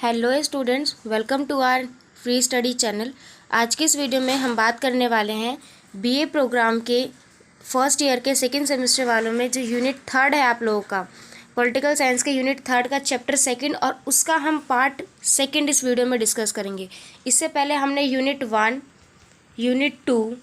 Hello students, welcome to our free study channel. आज के इस वीडियो में हम बात करने वाले हैं बीए प्रोग्राम के फर्स्ट ईयर के सेकंड सेमेस्टर वालों में जो यूनिट थर्ड है आप लोगों का, पॉलिटिकल साइंस के यूनिट थर्ड का चैप्टर सेकंड और उसका हम पार्ट सेकंड इस वीडियो में डिस्कस करेंगे। इससे पहले हमने यूनिट 1, यूनिट 2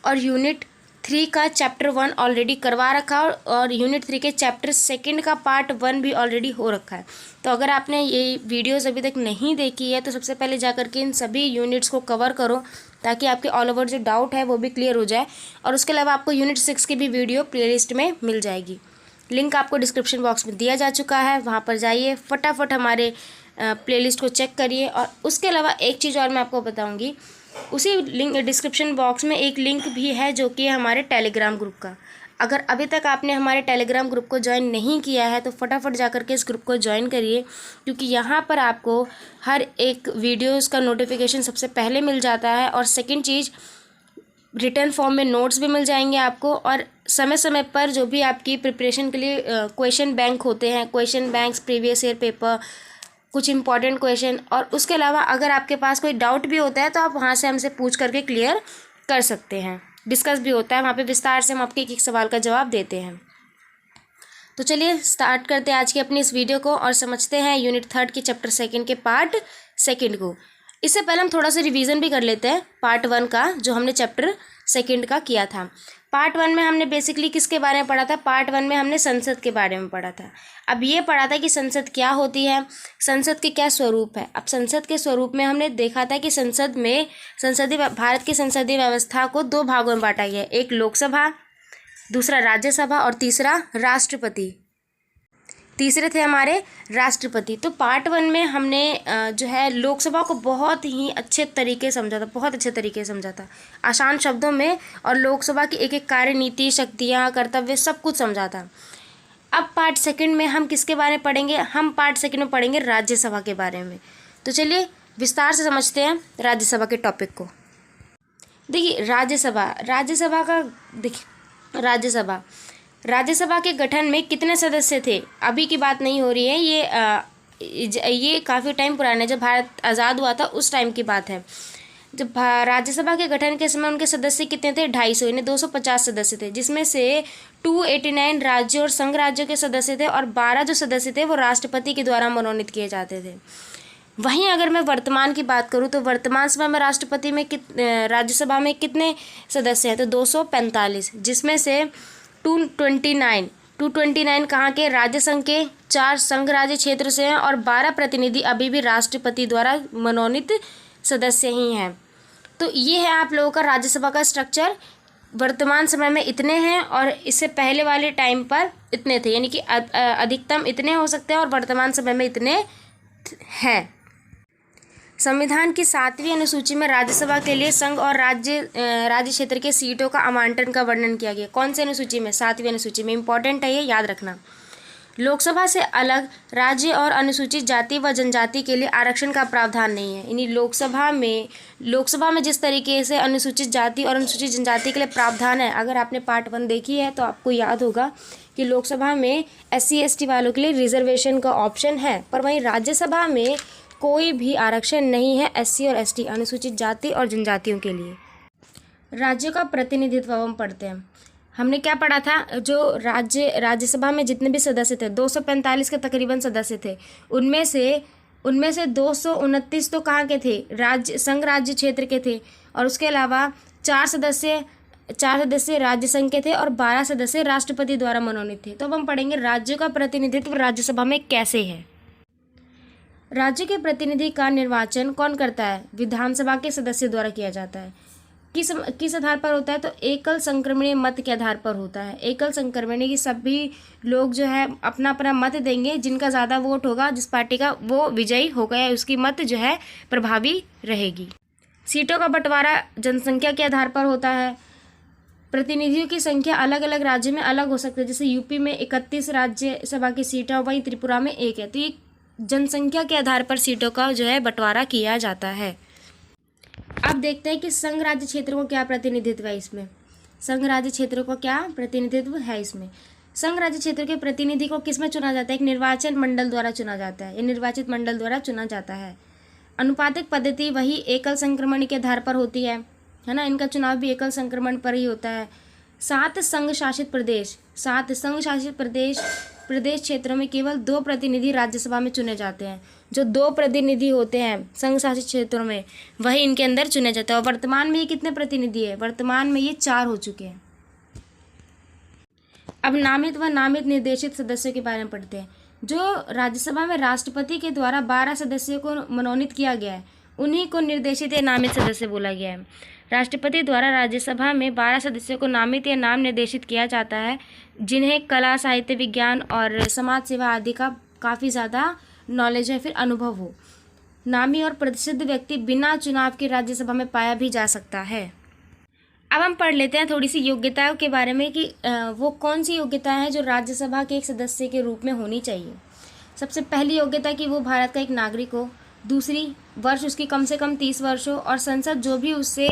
और यूनिट 3 का चैप्टर 1 ऑलरेडी करवा रखा है और यूनिट 3 के चैप्टर सेकंड का पार्ट 1 भी ऑलरेडी हो रखा है। तो अगर आपने ये वीडियोस अभी तक नहीं देखी है तो सबसे पहले जाकर के इन सभी यूनिट्स को कवर करो ताकि आपके ऑल ओवर जो डाउट है वो भी क्लियर हो जाए। और उसके अलावा आपको यूनिट 6 की भी वीडियो प्लेलिस्ट में मिल जाएगी। लिंक आपको डिस्क्रिप्शन बॉक्स में दिया जा चुका है, वहाँ पर जाइए, फटाफट हमारे प्लेलिस्ट को चेक करिए। और उसके अलावा एक चीज़ और मैं आपको बताऊँगी, उसी लिंक डिस्क्रिप्शन बॉक्स में एक लिंक भी है जो कि हमारे टेलीग्राम ग्रुप का। अगर अभी तक आपने हमारे टेलीग्राम ग्रुप को ज्वाइन नहीं किया है तो फटाफट जाकर के इस ग्रुप को ज्वाइन करिए, क्योंकि यहाँ पर आपको हर एक वीडियोस का नोटिफिकेशन सबसे पहले मिल जाता है। और सेकंड चीज़, रिटर्न फॉर्म में नोट्स भी मिल जाएंगे आपको। और समय समय पर जो भी आपकी प्रिपरेशन के लिए क्वेश्चन बैंक होते हैं, question banks, previous year paper, कुछ इंपॉर्टेंट क्वेश्चन, और उसके अलावा अगर आपके पास कोई डाउट भी होता है तो आप वहाँ से हमसे पूछ करके क्लियर कर सकते हैं। डिस्कस भी होता है वहाँ पे, विस्तार से हम आपके एक एक सवाल का जवाब देते हैं। तो चलिए स्टार्ट करते हैं आज की अपनी इस वीडियो को और समझते हैं यूनिट थर्ड के चैप्टर सेकंड के पार्ट सेकंड को। इससे पहले हम थोड़ा सा रिवीजन भी कर लेते हैं पार्ट 1 का, जो हमने चैप्टर सेकंड का किया था। पार्ट 1 में हमने बेसिकली किसके बारे में पढ़ा था? पार्ट 1 में हमने संसद के बारे में पढ़ा था। अब ये पढ़ा था कि संसद क्या होती है, संसद के क्या स्वरूप है। अब संसद के स्वरूप में हमने देखा था कि भारत की संसदीय व्यवस्था को 2 भागों में बांटा गया है, एक लोकसभा, दूसरा राज्यसभा और तीसरा राष्ट्रपति। तीसरे थे हमारे राष्ट्रपति। तो पार्ट 1 में हमने जो है लोकसभा को बहुत ही अच्छे तरीके से समझा था, बहुत अच्छे तरीके से समझा था, आसान शब्दों में, और लोकसभा की एक एक कार्यनीति, शक्तियाँ, कर्तव्य, सब कुछ समझा था। अब पार्ट सेकंड में हम किसके बारे में पढ़ेंगे? हम पार्ट सेकंड में पढ़ेंगे राज्यसभा के बारे में। तो चलिए विस्तार से समझते हैं राज्यसभा के टॉपिक को। देखिए राज्यसभा के गठन में कितने सदस्य थे? अभी की बात नहीं हो रही है, ये काफ़ी टाइम पुराना है, जब भारत आज़ाद हुआ था उस टाइम की बात है। जब राज्यसभा के गठन के समय उनके सदस्य कितने थे? 250, यानी 250 सदस्य थे, जिसमें से 289 राज्यों और संघ राज्यों के सदस्य थे और 12 जो सदस्य थे वो राष्ट्रपति के द्वारा मनोनीत किए जाते थे। वहीं अगर मैं वर्तमान की बात करूं तो वर्तमान समय में राज्यसभा में कितने सदस्य हैं? तो 245, जिसमें से 229 कहाँ के? राज्य संघ के, 4 संघ राज्य क्षेत्र से हैं और 12 प्रतिनिधि अभी भी राष्ट्रपति द्वारा मनोनीत सदस्य ही हैं। तो ये है आप लोगों का राज्यसभा का स्ट्रक्चर। वर्तमान समय में इतने हैं और इससे पहले वाले टाइम पर इतने थे, यानी कि अधिकतम इतने हो सकते हैं और वर्तमान समय में इतने हैं। संविधान की 7वीं अनुसूची में राज्यसभा के लिए संघ और राज्य क्षेत्र के सीटों का आवंटन का वर्णन किया गया। कौन सी अनुसूची में? 7वीं अनुसूची में। इंपॉर्टेंट है ये, याद रखना। लोकसभा से अलग राज्य और अनुसूचित जाति व जनजाति के लिए आरक्षण का प्रावधान नहीं है। यानी लोकसभा में जिस तरीके से अनुसूचित जाति और अनुसूचित जनजाति के लिए प्रावधान है, अगर आपने पार्ट 1 देखी है तो आपको याद होगा कि लोकसभा में SC ST वालों के लिए रिजर्वेशन का ऑप्शन है, पर वहीं राज्यसभा में कोई भी आरक्षण नहीं है SC और ST, अनुसूचित जाति और जनजातियों के लिए। राज्यों का प्रतिनिधित्व हम पढ़ते हैं। हमने क्या पढ़ा था? जो राज्यसभा में जितने भी सदस्य थे, 245 के तकरीबन सदस्य थे, उनमें से 229 तो कहाँ के थे? संघ राज्य क्षेत्र के थे, और उसके अलावा 4 सदस्य राज्य संघ के थे और 12 सदस्य राष्ट्रपति द्वारा मनोनीत थे। तो अब हम पढ़ेंगे राज्यों का प्रतिनिधित्व राज्यसभा में कैसे है। राज्य के प्रतिनिधि का निर्वाचन कौन करता है? विधानसभा के सदस्य द्वारा किया जाता है। किस आधार पर होता है? तो एकल संक्रमणीय मत के आधार पर होता है। एकल संक्रमणीय की सभी लोग जो है अपना अपना मत देंगे, जिनका ज़्यादा वोट होगा, जिस पार्टी का, वो विजयी होगा या उसकी मत जो है प्रभावी रहेगी। सीटों का बंटवारा जनसंख्या के आधार पर होता है। प्रतिनिधियों की संख्या अलग अलग राज्य में अलग हो सकती है, जैसे यूपी में 31 राज्यसभा की सीट है, वहीं त्रिपुरा में 1 है। तो ये जनसंख्या के आधार पर सीटों का जो है बंटवारा किया जाता है। अब देखते हैं कि संघ राज्य क्षेत्र को क्या प्रतिनिधित्व है इसमें। संघ राज्य क्षेत्र को क्या प्रतिनिधित्व है इसमें? संघ राज्य क्षेत्र के प्रतिनिधि को किस में चुना जाता है? एक निर्वाचन मंडल द्वारा चुना जाता है, ये निर्वाचित मंडल द्वारा चुना जाता है। अनुपातिक पद्धति वही एकल संक्रमण के आधार पर होती है ना, इनका चुनाव भी एकल संक्रमण पर ही होता है। 7 संघ शासित प्रदेश क्षेत्रों में केवल 2 प्रतिनिधि राज्यसभा में चुने जाते हैं। जो 2 प्रतिनिधि होते हैं संघ शासित क्षेत्रों में, वही इनके अंदर चुने जाते हैं। और वर्तमान में ये कितने प्रतिनिधि है? वर्तमान में ये 4 हो चुके हैं। अब नामित व नामित निर्देशित सदस्यों के बारे में पढ़ते हैं। जो राज्यसभा में राष्ट्रपति के द्वारा 12 सदस्यों को मनोनीत किया गया है, उन्हीं को निर्देशित या नामित सदस्य बोला गया है। राष्ट्रपति द्वारा राज्यसभा में 12 सदस्यों को नामित या नाम निर्देशित किया जाता है, जिन्हें कला, साहित्य, विज्ञान और समाज सेवा आदि का काफ़ी ज़्यादा नॉलेज है, फिर अनुभव हो। नामी और प्रसिद्ध व्यक्ति बिना चुनाव के राज्यसभा में पाया भी जा सकता है। अब हम पढ़ लेते हैं थोड़ी सी योग्यताओं के बारे में कि वो कौन सी योग्यताएं हैं जो राज्यसभा के एक सदस्य के रूप में होनी चाहिए। सबसे पहली योग्यता कि वो भारत का एक नागरिक हो। दूसरी, वर्ष उसकी कम से कम 30 वर्ष हो और संसद जो भी उससे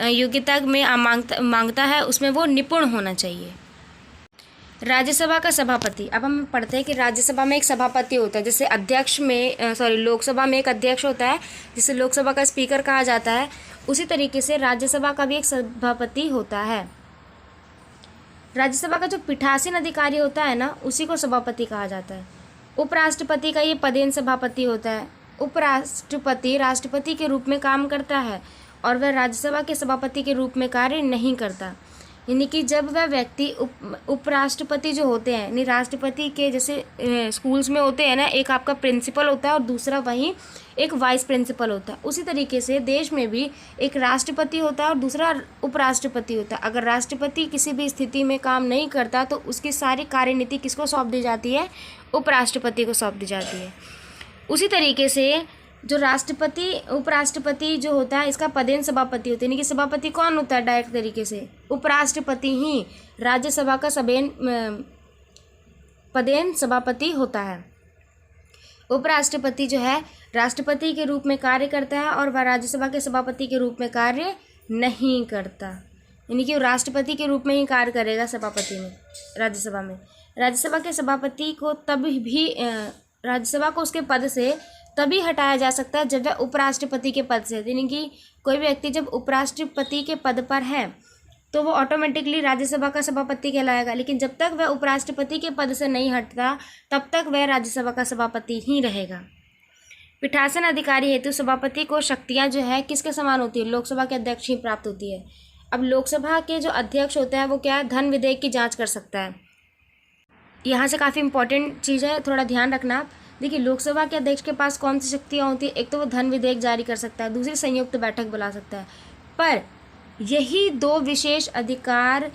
योग्यता में मांगता है उसमें वो निपुण होना चाहिए। राज्यसभा का सभापति, अब हम पढ़ते हैं कि राज्यसभा में एक सभापति होता है, जैसे अध्यक्ष में लोकसभा में एक अध्यक्ष होता है जिसे लोकसभा का स्पीकर कहा जाता है, उसी तरीके से राज्यसभा का भी एक सभापति होता है। राज्यसभा का जो पीठासीन अधिकारी होता है ना, उसी को सभापति कहा जाता है। उपराष्ट्रपति का ये पदेन सभापति होता है। उपराष्ट्रपति राष्ट्रपति के रूप में काम करता है और वह राज्यसभा के सभापति के रूप में कार्य नहीं करता। यानी कि जब वह व्यक्ति उपराष्ट्रपति जो होते हैं, यानी राष्ट्रपति के जैसे स्कूल्स में होते हैं ना, एक आपका प्रिंसिपल होता है और दूसरा वहीं एक वाइस प्रिंसिपल होता है, उसी तरीके से देश में भी एक राष्ट्रपति होता है और दूसरा उपराष्ट्रपति होता है। अगर राष्ट्रपति किसी भी स्थिति में काम नहीं करता तो उसकी सारी कार्यनीति किसको सौंप दी जाती है? उपराष्ट्रपति को सौंप दी जाती है। उसी तरीके से जो उपराष्ट्रपति जो होता है, इसका पदेन सभापति होते हैं। यानी कि सभापति कौन होता है? डायरेक्ट तरीके से उपराष्ट्रपति ही राज्यसभा का पदेन सभापति होता है। उपराष्ट्रपति जो है राष्ट्रपति के रूप में कार्य करता है और वह राज्यसभा के सभापति के रूप में कार्य नहीं करता। यानी कि वो राष्ट्रपति के रूप में ही कार्य करेगा सभापति में राज्यसभा में। राज्यसभा के सभापति को राज्यसभा को उसके पद से तभी हटाया जा सकता है जब वह उपराष्ट्रपति के पद से, यानी कि कोई व्यक्ति जब उपराष्ट्रपति के पद पर है तो वो ऑटोमेटिकली राज्यसभा का सभापति कहलाएगा, लेकिन जब तक वह उपराष्ट्रपति के पद से नहीं हटता तब तक वह राज्यसभा का सभापति ही रहेगा। पीठासीन अधिकारी हेतु सभापति को शक्तियां जो है किसके समान होती है? लोकसभा के अध्यक्ष ही प्राप्त होती है। अब लोकसभा के जो अध्यक्ष होता है वो क्या है? धन विधेयक की जाँच कर सकता है। यहाँ से काफ़ी इंपॉर्टेंट चीज़ है, थोड़ा ध्यान रखना। देखिए, लोकसभा के अध्यक्ष के पास कौन सी शक्तियाँ होती है? एक तो वो धन विधेयक जारी कर सकता है, दूसरी संयुक्त बैठक बुला सकता है। पर यही 2 विशेष अधिकार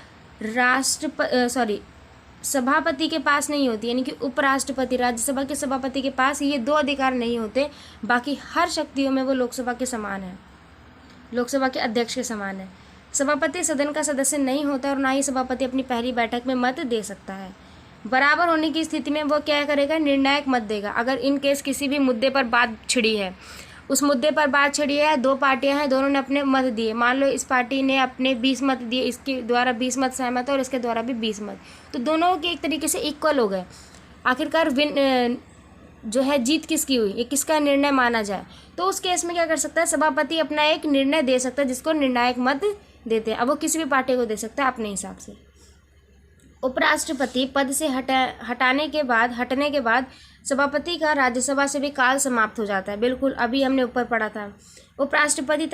सभापति के पास नहीं होती, यानी कि उपराष्ट्रपति राज्यसभा के सभापति के पास ये 2 अधिकार नहीं होते। बाकी हर शक्तियों में वो लोकसभा के समान है, लोकसभा के अध्यक्ष के समान है। सभापति सदन का सदस्य नहीं होता और ना ही सभापति अपनी पहली बैठक में मत दे सकता है। बराबर होने की स्थिति में वो क्या करेगा? निर्णायक मत देगा। अगर इन केस किसी भी मुद्दे पर बात छिड़ी है, उस मुद्दे पर बात छिड़ी है, 2 पार्टियां हैं, दोनों ने अपने मत दिए, मान लो इस पार्टी ने अपने 20 मत दिए, इसके द्वारा 20 मत सहमत है और इसके द्वारा भी 20 मत, तो दोनों के एक तरीके से इक्वल हो गए। आखिरकार जो है जीत किसकी हुई, ये किसका निर्णय माना जाए, तो उस केस में क्या कर सकता है? सभापति अपना एक निर्णय दे सकता है जिसको निर्णायक मत देते हैं। अब वो किसी भी पार्टी को दे सकता है अपने हिसाब से। उपराष्ट्रपति पद से हटने के बाद सभापति का राज्यसभा से भी काल समाप्त हो जाता है। बिल्कुल, अभी हमने ऊपर पढ़ा था। उपराष्ट्रपति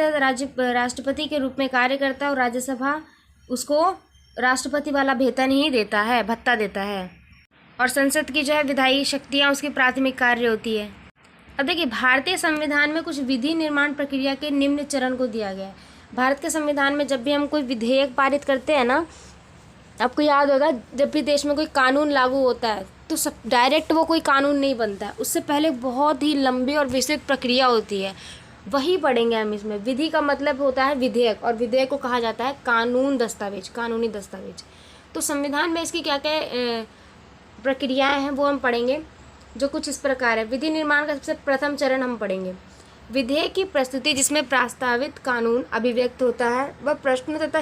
राष्ट्रपति के रूप में कार्य करता है और राज्यसभा उसको राष्ट्रपति वाला वेतन ही देता है, भत्ता देता है। और संसद की जो है विधायी शक्तियाँ उसकी प्राथमिक कार्य होती है। अब देखिए, भारतीय संविधान में कुछ विधि निर्माण प्रक्रिया के निम्न चरण को दिया गया है। भारत के संविधान में जब भी हम कोई विधेयक पारित करते हैं ना, आपको याद होगा, जब भी देश में कोई कानून लागू होता है तो सब डायरेक्ट वो कोई कानून नहीं बनता है, उससे पहले बहुत ही लंबी और विस्तृत प्रक्रिया होती है। वही पढ़ेंगे हम इसमें। विधि का मतलब होता है विधेयक, और विधेयक को कहा जाता है कानूनी दस्तावेज। तो संविधान में इसकी क्या क्या प्रक्रियाएं हैं वो हम पढ़ेंगे, जो कुछ इस प्रकार है। विधि निर्माण का सबसे प्रथम चरण हम पढ़ेंगे। विधेयक की प्रस्तुति, जिसमें प्रस्तावित कानून अभिव्यक्त होता है, वह प्रश्न तथा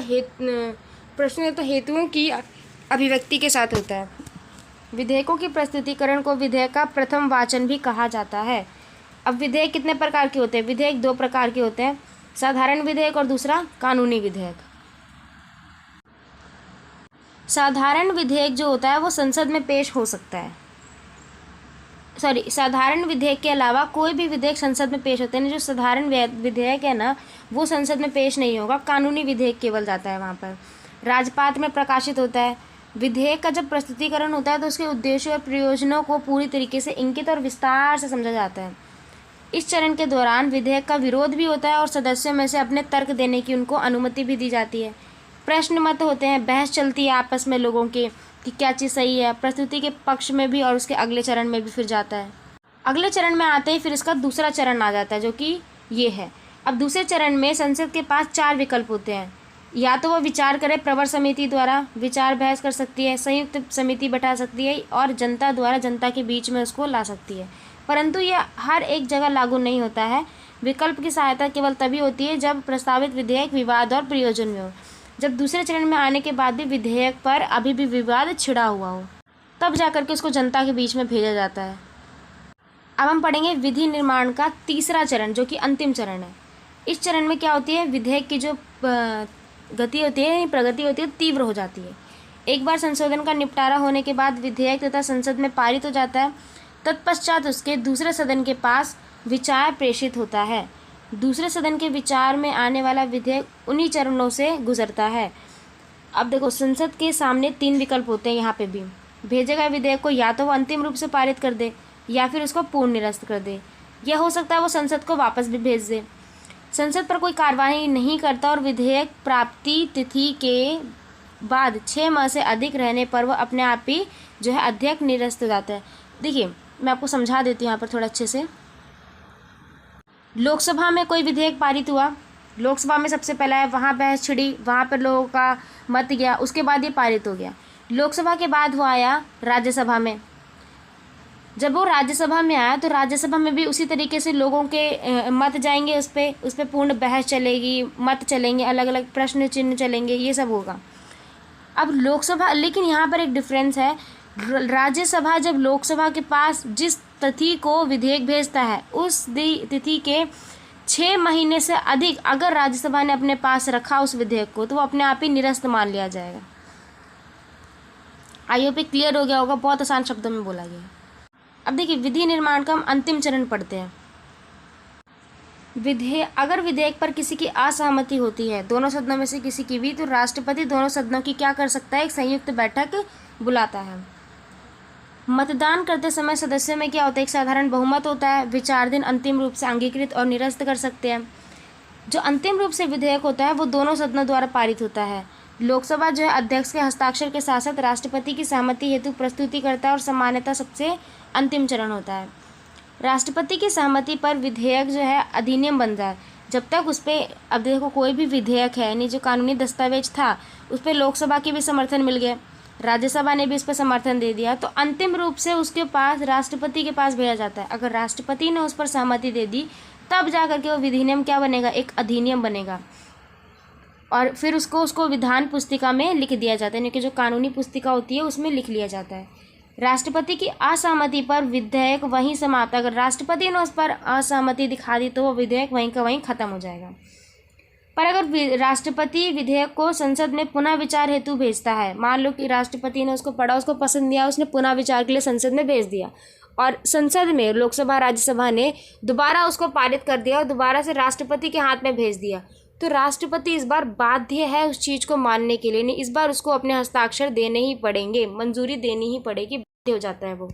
हेतुओं की अभिव्यक्ति के साथ होता है। विधेयकों की प्रस्तुतिकरण को विधेयक का प्रथम वाचन भी कहा जाता है। अब विधेयक कितने प्रकार के होते हैं? विधेयक 2 प्रकार के होते हैं, साधारण विधेयक और दूसरा कानूनी विधेयक। साधारण विधेयक जो होता है वो संसद में पेश हो सकता है, साधारण विधेयक के अलावा कोई भी विधेयक संसद में पेश होते हैं। जो साधारण विधेयक है ना, वो संसद में पेश नहीं होगा, कानूनी विधेयक केवल जाता है वहाँ पर, राजपाठ में प्रकाशित होता है। विधेयक का जब प्रस्तुतिकरण होता है तो उसके उद्देश्यों और प्रयोजनों को पूरी तरीके से इंगित और विस्तार से समझा जाता है। इस चरण के दौरान विधेयक का विरोध भी होता है और सदस्यों में से अपने तर्क देने की उनको अनुमति भी दी जाती है। प्रश्न मत होते हैं, बहस चलती है आपस में लोगों के कि क्या चीज़ सही है, प्रस्तुति के पक्ष में भी और उसके अगले चरण में भी फिर जाता है। अगले चरण में आते ही फिर इसका दूसरा चरण आ जाता है जो कि ये है। अब दूसरे चरण में संसद के पास 4 विकल्प होते हैं, या तो वो विचार करे, प्रवर समिति द्वारा विचार बहस कर सकती है, संयुक्त समिति बैठा सकती है और जनता द्वारा जनता के बीच में उसको ला सकती है। परंतु यह हर एक जगह लागू नहीं होता है। विकल्प की सहायता केवल तभी होती है जब प्रस्तावित विधेयक विवाद और प्रयोजन में हो। जब दूसरे चरण में आने के बाद भी विधेयक पर अभी भी विवाद छिड़ा हुआ हो, तब जाकर के उसको जनता के बीच में भेजा जाता है। अब हम पढ़ेंगे विधि निर्माण का तीसरा चरण जो कि अंतिम चरण है। इस चरण में क्या होती है, विधेयक की जो गति होती है, प्रगति होती है, तीव्र हो जाती है। एक बार संशोधन का निपटारा होने के बाद विधेयक तथा संसद में पारित हो जाता है। तत्पश्चात उसके दूसरे सदन के पास विचार प्रेषित होता है। दूसरे सदन के विचार में आने वाला विधेयक उन्हीं चरणों से गुजरता है। अब देखो, संसद के सामने 3 विकल्प होते हैं। यहाँ पे भी भेजे गए विधेयक को या तो वो अंतिम रूप से पारित कर दे या फिर उसको पूर्ण निरस्त कर दे। यह हो सकता है वो संसद को वापस भी भेज दे। संसद पर कोई कार्रवाई नहीं करता और विधेयक प्राप्ति तिथि के बाद 6 माह से अधिक रहने पर वह अपने आप ही जो है अध्यक्ष निरस्त हो जाता है। देखिए, मैं आपको समझा देती हूँ यहाँ पर थोड़ा अच्छे से। लोकसभा में कोई विधेयक पारित हुआ, लोकसभा में सबसे पहला है, वहाँ बहस छिड़ी, वहाँ पर लोगों का मत गया, उसके बाद ये पारित हो गया। लोकसभा के बाद वो आया राज्यसभा में। जब वो राज्यसभा में आया तो राज्यसभा में भी उसी तरीके से लोगों के मत जाएंगे, उस पर पूर्ण बहस चलेगी, मत चलेंगे, अलग अलग प्रश्न चिन्ह चलेंगे, ये सब होगा। अब लोकसभा, लेकिन यहाँ पर एक डिफरेंस है। राज्यसभा जब लोकसभा के पास जिस तिथि को विधेयक भेजता है उस तिथि के 6 महीने से अधिक अगर राज्यसभा ने अपने पास रखा उस विधेयक को, तो वो अपने आप ही निरस्त मान लिया जाएगा। आई होप क्लियर हो गया होगा, बहुत आसान शब्दों में बोला गया। अब देखिए, विधि निर्माण का हम अंतिम चरण पढ़ते हैं। अगर विधेयक पर किसी की असहमति होती है, दोनों सदनों में से किसी की भी, तो राष्ट्रपति दोनों सदनों की क्या कर सकता है, एक संयुक्त बैठक बुलाता है। मतदान करते समय सदस्यों में क्या होता है, एक साधारण बहुमत होता है। विचाराधीन अंतिम रूप से अंगीकृत और निरस्त कर सकते हैं। जो अंतिम रूप से विधेयक होता है वो दोनों सदनों द्वारा पारित होता है। लोकसभा जो है अध्यक्ष के हस्ताक्षर के साथ साथ राष्ट्रपति की सहमति हेतु प्रस्तुति करता है और सामान्यतः सबसे अंतिम चरण होता है। राष्ट्रपति की सहमति पर विधेयक जो है अधिनियम बनता है। जब तक उस पर, अब देखो, कोई भी विधेयक है यानी जो कानूनी दस्तावेज था उस पर लोकसभा की भी समर्थन मिल गया, राज्यसभा ने भी इस पर समर्थन दे दिया, तो अंतिम रूप से उसके पास राष्ट्रपति के पास भेजा जाता है। अगर राष्ट्रपति ने उस पर सहमति दे दी तब जा करके वो विधिनियम क्या बनेगा, एक अधिनियम बनेगा और फिर उसको विधान पुस्तिका में लिख दिया जाता है, यानी कि जो कानूनी पुस्तिका होती है उसमें लिख लिया जाता है। राष्ट्रपति की असहमति पर विधेयक वहीं समाप्त, अगर राष्ट्रपति ने उस पर असहमति दिखा दी तो वो विधेयक वहीं का वहीं खत्म हो जाएगा। पर अगर राष्ट्रपति विधेयक को संसद में पुनः विचार हेतु भेजता है, मान लो कि राष्ट्रपति ने उसको पढ़ा, उसको पसंद नहीं आया, उसने पुनः विचार के लिए संसद में भेज दिया और संसद में लोकसभा राज्यसभा ने दोबारा उसको पारित कर दिया और दोबारा से राष्ट्रपति के हाथ में भेज दिया, तो राष्ट्रपति इस बार बाध्य है उस चीज़ को मानने के लिए। नहीं, इस बार उसको अपने हस्ताक्षर देने ही पड़ेंगे, मंजूरी देनी ही पड़ेगी, बाध्य हो जाता है वो।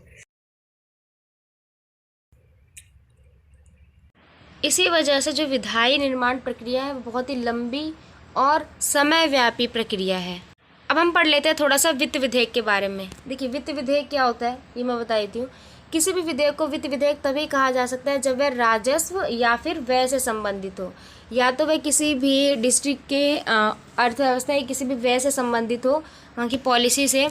इसी वजह से जो विधायी निर्माण प्रक्रिया है वो बहुत ही लंबी और समयव्यापी प्रक्रिया है। अब हम पढ़ लेते हैं थोड़ा सा वित्त विधेयक के बारे में। देखिए, वित्त विधेयक क्या होता है ये मैं बता देती हूँ। किसी भी विधेयक को वित्त विधेयक तभी कहा जा सकता है जब वह राजस्व या फिर व्यय से संबंधित हो, या तो वह किसी भी डिस्ट्रिक्ट के अर्थव्यवस्था या किसी भी व्यय से संबंधित हो, वहाँ की पॉलिसी से।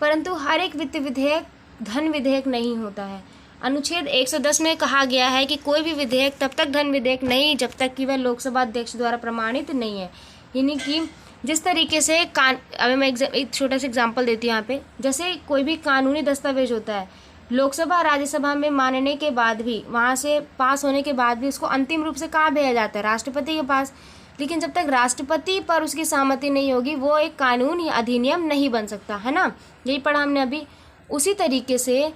परंतु हर एक वित्त विधेयक धन विधेयक नहीं होता है। अनुच्छेद 110 में कहा गया है कि कोई भी विधेयक तब तक धन विधेयक नहीं जब तक कि वह लोकसभा अध्यक्ष द्वारा प्रमाणित नहीं है, यानी कि जिस तरीके से अभी मैं एक छोटा सा एग्जांपल देती हूँ यहाँ पे। जैसे कोई भी कानूनी दस्तावेज होता है, लोकसभा राज्यसभा में मानने के बाद भी, वहाँ से पास होने के बाद भी उसको अंतिम रूप से कहाँ भेजा जाता है? राष्ट्रपति के पास। लेकिन जब तक राष्ट्रपति पर उसकी सहमति नहीं होगी वो एक कानून या अधिनियम नहीं बन सकता, है ना। यही पढ़ा हमने अभी। उसी तरीके से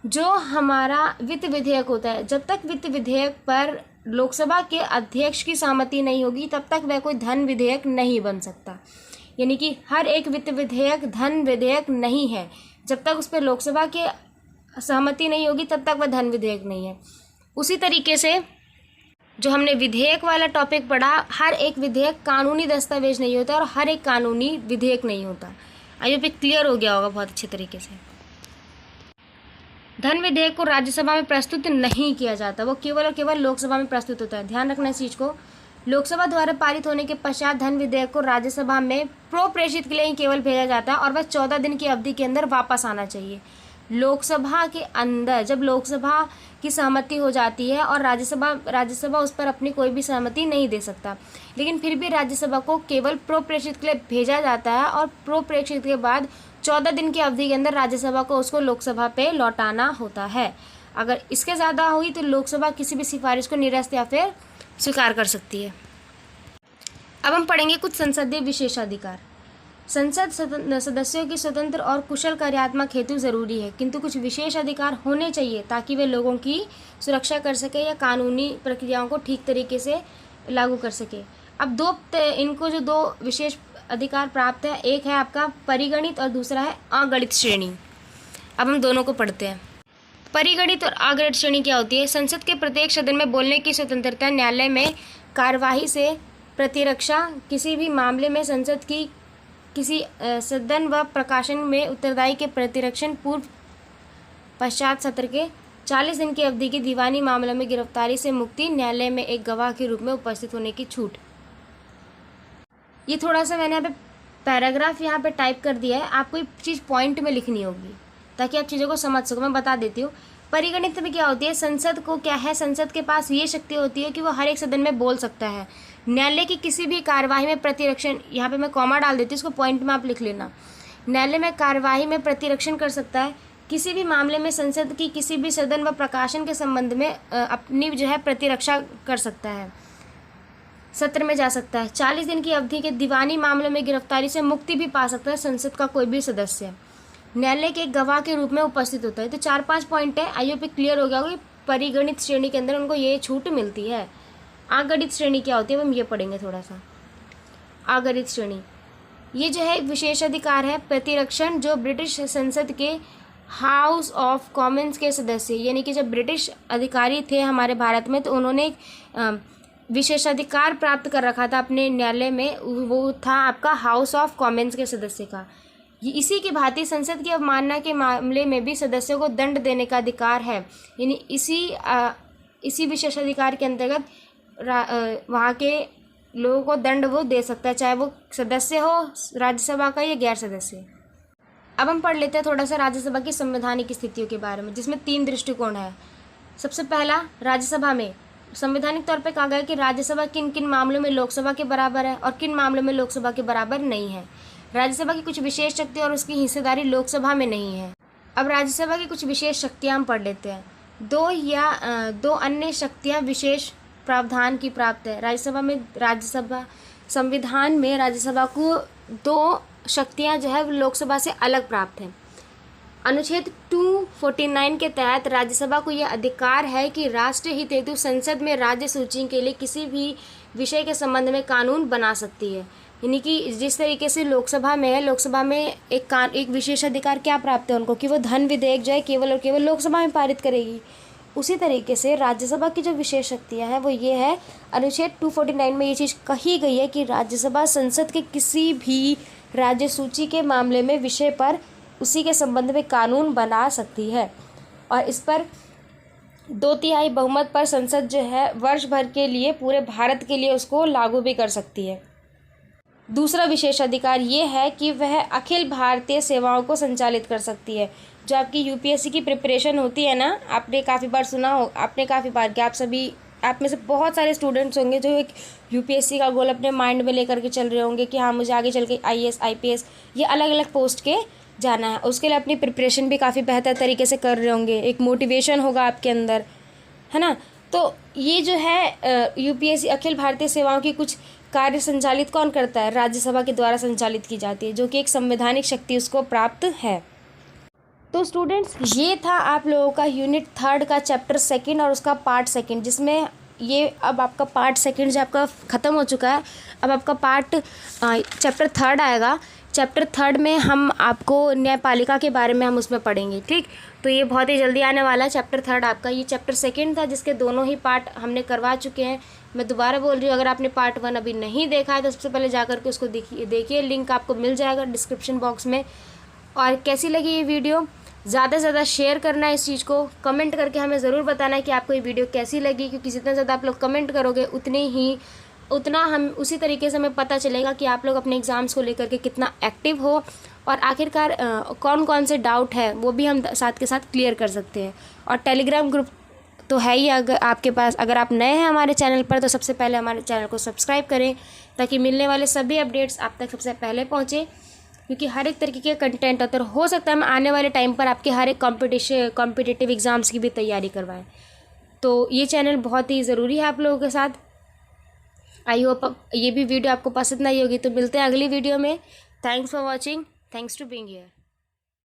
जो हमारा वित्त विधेयक होता है, जब तक वित्त विधेयक पर लोकसभा के अध्यक्ष की सहमति नहीं होगी तब तक वह कोई धन विधेयक नहीं बन सकता। यानी कि हर एक वित्त विधेयक धन विधेयक नहीं है। जब तक उस पर लोकसभा के सहमति नहीं होगी तब तक वह धन विधेयक नहीं है। उसी तरीके से जो हमने विधेयक वाला टॉपिक पढ़ा, हर एक विधेयक कानूनी दस्तावेज नहीं होता और हर एक कानूनी विधेयक नहीं होता। आई होप क्लियर हो गया होगा बहुत अच्छे तरीके से। धन विधेयक को राज्यसभा में प्रस्तुत नहीं किया जाता, वो केवल और केवल लोकसभा में प्रस्तुत होता है। ध्यान रखना इस चीज़ को। लोकसभा द्वारा पारित होने के पश्चात धन विधेयक को राज्यसभा में प्रेषित के लिए ही केवल भेजा जाता है और वह 14 दिन की अवधि के अंदर वापस आना चाहिए। लोकसभा के अंदर जब लोकसभा की सहमति हो जाती है और राज्यसभा उस पर अपनी कोई भी सहमति नहीं दे सकता, लेकिन फिर भी राज्यसभा को केवल प्रेषित के लिए भेजा जाता है और प्रेषित के बाद 14 दिन की अवधि के अंदर राज्यसभा को उसको लोकसभा पे लौटाना होता है। अगर इसके ज़्यादा हुई तो लोकसभा किसी भी सिफारिश को निरस्त या फिर स्वीकार कर सकती है। अब हम पढ़ेंगे कुछ संसदीय विशेषाधिकार। संसद सदस्यों की स्वतंत्र और कुशल कार्यात्मक हेतु जरूरी है, किंतु कुछ विशेष अधिकार होने चाहिए ताकि वे लोगों की सुरक्षा कर सके या कानूनी प्रक्रियाओं को ठीक तरीके से लागू कर सके। अब इनको जो दो विशेष अधिकार प्राप्त है, एक है आपका परिगणित और दूसरा है अगणित श्रेणी। अब हम दोनों को पढ़ते हैं। परिगणित और अगणित श्रेणी क्या होती है? संसद के प्रत्येक सदन में बोलने की स्वतंत्रता, न्यायालय में कार्यवाही से प्रतिरक्षा, किसी भी मामले में संसद की किसी सदन व प्रकाशन में उत्तरदायी के प्रतिरक्षण, पूर्व पश्चात सत्र के 40 दिन की अवधि की दीवानी मामलों में गिरफ्तारी से मुक्ति, न्यायालय में एक गवाह के रूप में उपस्थित होने की छूट। ये थोड़ा सा मैंने यहाँ पे पैराग्राफ यहाँ पे टाइप कर दिया है, आपको ये चीज़ पॉइंट में लिखनी होगी ताकि आप चीज़ों को समझ सको। मैं बता देती हूँ। परिगणित में क्या होती है? संसद को क्या है, संसद के पास ये शक्ति होती है कि वो हर एक सदन में बोल सकता है। न्यायालय की किसी भी कार्यवाही में प्रतिरक्षण, यहाँ पे मैं कॉमा डाल देती हूँ, इसको पॉइंट में आप लिख लेना। न्यायालय में कार्यवाही में प्रतिरक्षण कर सकता है। किसी भी मामले में संसद की किसी भी सदन व प्रकाशन के संबंध में अपनी जो है प्रतिरक्षा कर सकता है, सत्र में जा सकता है। 40 दिन की अवधि के दीवानी मामलों में गिरफ्तारी से मुक्ति भी पा सकता है संसद का कोई भी सदस्य। न्यायालय के एक गवाह के रूप में उपस्थित होता है। तो 4-5 पॉइंट है। आई होप क्लियर हो गया होगा। परिगणित श्रेणी के अंदर उनको ये छूट मिलती है। अगणित श्रेणी क्या होती है हम ये पढ़ेंगे थोड़ा सा। अगणित श्रेणी ये जो है विशेष अधिकार है प्रतिरक्षण, जो ब्रिटिश संसद के हाउस ऑफ कॉमन्स के सदस्य, यानी कि जब ब्रिटिश अधिकारी थे हमारे भारत में तो उन्होंने विशेषाधिकार प्राप्त कर रखा था अपने न्यायालय में, वो था आपका हाउस ऑफ कॉमन्स के सदस्य का। इसी की भांति संसद की अवमानना के मामले में भी सदस्यों को दंड देने का अधिकार है। यानी इसी विशेषाधिकार के अंतर्गत वहाँ के लोगों को दंड वो दे सकता है, चाहे वो सदस्य हो राज्यसभा का या गैर सदस्य। अब हम पढ़ लेते हैं थोड़ा सा राज्यसभा की संवैधानिक स्थितियों के बारे में, जिसमें 3 दृष्टिकोण है। सबसे पहला, राज्यसभा में संवैधानिक तौर पे कहा गया कि राज्यसभा किन किन मामलों में लोकसभा के बराबर है और किन मामलों में लोकसभा के बराबर नहीं है। राज्यसभा की कुछ विशेष शक्तियाँ और उसकी हिस्सेदारी लोकसभा में नहीं है। अब राज्यसभा की कुछ विशेष शक्तियाँ हम पढ़ लेते हैं। 2 अन्य शक्तियाँ विशेष प्रावधान की प्राप्त है। राज्यसभा संविधान में राज्यसभा को 2 शक्तियाँ जो है लोकसभा से अलग प्राप्त हैं। अनुच्छेद 249 के तहत राज्यसभा को यह अधिकार है कि राष्ट्रीय हित हेतु संसद में राज्य सूची के लिए किसी भी विषय के संबंध में कानून बना सकती है। यानी कि जिस तरीके से लोकसभा में है, लोकसभा में एक विशेष अधिकार क्या प्राप्त है उनको कि वो धन विधेयक जो है केवल और केवल लोकसभा में पारित करेगी। उसी तरीके से राज्यसभा की जो विशेष शक्तियाँ हैं वो ये है, अनुच्छेद 249 में ये चीज़ कही गई है कि राज्यसभा संसद के किसी भी राज्य सूची के मामले में विषय पर उसी के संबंध में कानून बना सकती है और इस पर 2/3 बहुमत पर संसद जो है वर्ष भर के लिए पूरे भारत के लिए उसको लागू भी कर सकती है। दूसरा विशेष अधिकार ये है कि वह अखिल भारतीय सेवाओं को संचालित कर सकती है। जो आपकी यूपीएससी की प्रिपरेशन होती है ना, आपने काफ़ी बार सुना हो, आपने काफ़ी बार क्या आप सभी आप में से बहुत सारे स्टूडेंट्स होंगे जो एक यूपीएससी का गोल अपने माइंड में लेकर के चल रहे होंगे कि हाँ मुझे आगे चल के आईएएस आईपीएस ये अलग अलग पोस्ट के जाना है। उसके लिए अपनी प्रिपरेशन भी काफ़ी बेहतर तरीके से कर रहे होंगे, एक मोटिवेशन होगा आपके अंदर, है ना। तो ये जो है यूपीएससी अखिल भारतीय सेवाओं की कुछ कार्य संचालित कौन करता है? राज्यसभा के द्वारा संचालित की जाती है, जो कि एक संवैधानिक शक्ति उसको प्राप्त है। तो स्टूडेंट्स ये था आप लोगों का यूनिट 3 का चैप्टर 2 और उसका पार्ट 2, जिसमें ये अब आपका पार्ट 2 जो आपका ख़त्म हो चुका है। अब आपका चैप्टर 3 आएगा। चैप्टर 3 में हम आपको न्यायपालिका के बारे में हम उसमें पढ़ेंगे, ठीक। तो ये बहुत ही जल्दी आने वाला है चैप्टर 3 आपका। ये चैप्टर 2 था जिसके दोनों ही पार्ट हमने करवा चुके हैं। मैं दोबारा बोल रही हूँ, अगर आपने पार्ट 1 अभी नहीं देखा है तो सबसे पहले जा कर के उसको देखिए, लिंक आपको मिल जाएगा डिस्क्रिप्शन बॉक्स में। और कैसी लगी ये वीडियो, ज़्यादा से ज़्यादा शेयर करना है इस चीज़ को, कमेंट करके हमें ज़रूर बताना है कि आपको ये वीडियो कैसी लगी, क्योंकि जितना ज़्यादा आप लोग कमेंट करोगे उतना हम उसी तरीके से हमें पता चलेगा कि आप लोग अपने एग्ज़ाम्स को लेकर के कितना एक्टिव हो, और आखिरकार कौन कौन से डाउट है वो भी हम साथ के साथ क्लियर कर सकते हैं। और टेलीग्राम ग्रुप तो है ही अगर आपके पास। अगर आप नए हैं हमारे चैनल पर तो सबसे पहले हमारे चैनल को सब्सक्राइब करें, ताकि मिलने वाले सभी अपडेट्स आप तक सबसे पहले पहुँचे, क्योंकि हर एक तरीके के कंटेंट होता है। हो सकता है हम आने वाले टाइम पर आपके हर एक कॉम्पिटिटिव एग्ज़ाम्स की भी तैयारी करवाएं। तो ये चैनल बहुत ही ज़रूरी है आप लोगों के साथ। आई होप ये भी वीडियो आपको पसंद आई होगी। तो मिलते हैं अगली वीडियो में। Thanks for watching, thanks to being here.